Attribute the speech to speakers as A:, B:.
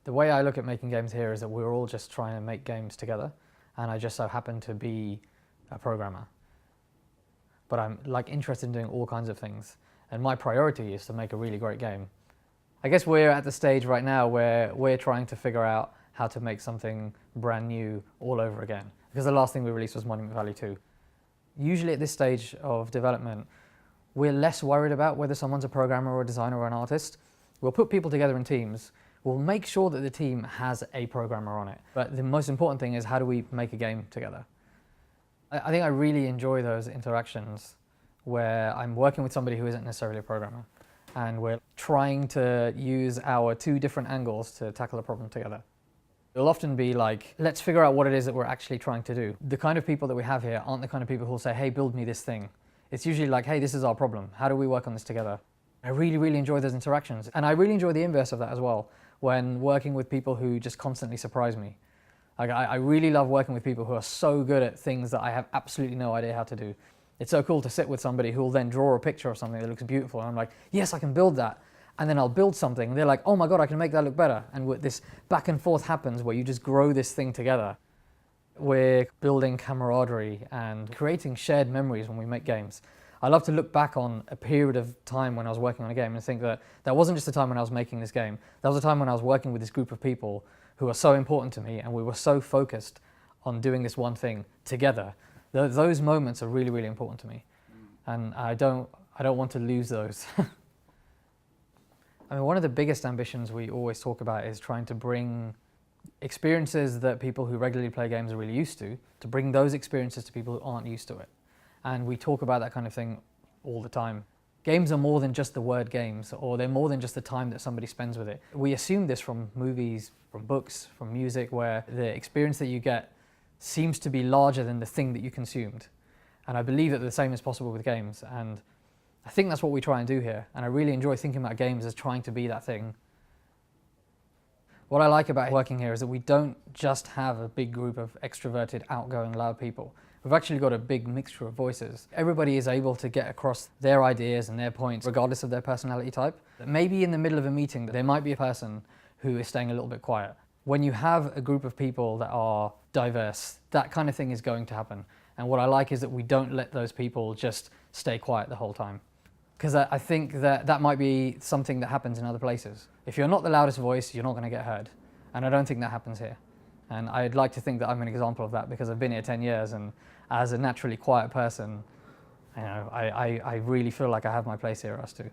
A: The way I look at making games here is that we're all just trying to make games together, and I just so happen to be a programmer. But I'm interested in doing all kinds of things, and my priority is to make a really great game. I guess we're at the stage right now where we're trying to figure out how to make something brand new all over again, because the last thing we released was Monument Valley 2. Usually at this stage of development, we're less worried about whether someone's a programmer or a designer or an artist. We'll put people together in teams. We'll make sure that the team has a programmer on it. But the most important thing is, how do we make a game together? I think I really enjoy those interactions where I'm working with somebody who isn't necessarily a programmer, and we're trying to use our two different angles to tackle a problem together. It'll often be like, let's figure out what it is that we're actually trying to do. The kind of people that we have here aren't the kind of people who'll say, hey, build me this thing. It's usually like, hey, this is our problem. How do we work on this together? I really, really enjoy those interactions. And I really enjoy the inverse of that as well, when working with people who just constantly surprise me. Like, I really love working with people who are so good at things that I have absolutely no idea how to do. It's so cool to sit with somebody who will then draw a picture of something that looks beautiful, and I'm like, yes, I can build that. And then I'll build something, and they're like, oh my God, I can make that look better. And this back and forth happens where you just grow this thing together. We're building camaraderie and creating shared memories when we make games. I love to look back on a period of time when I was working on a game and think that that wasn't just the time when I was making this game. That was the time when I was working with this group of people who are so important to me, and we were so focused on doing this one thing together. Those moments are really, really important to me. And I don't want to lose those. I mean, one of the biggest ambitions we always talk about is trying to bring experiences that people who regularly play games are really used to bring those experiences to people who aren't used to it. And we talk about that kind of thing all the time. Games are more than just the word games, or they're more than just the time that somebody spends with it. We assume this from movies, from books, from music, where the experience that you get seems to be larger than the thing that you consumed. And I believe that the same is possible with games, and I think that's what we try and do here. And I really enjoy thinking about games as trying to be that thing. What I like about working here is that we don't just have a big group of extroverted, outgoing, loud people. We've actually got a big mixture of voices. Everybody is able to get across their ideas and their points regardless of their personality type. Maybe in the middle of a meeting there might be a person who is staying a little bit quiet. When you have a group of people that are diverse, that kind of thing is going to happen. And what I like is that we don't let those people just stay quiet the whole time. Because I think that might be something that happens in other places. If you're not the loudest voice, you're not going to get heard. And I don't think that happens here. And I'd like to think that I'm an example of that, because I've been here 10 years, and as a naturally quiet person, you know, I really feel like I have my place here, us too.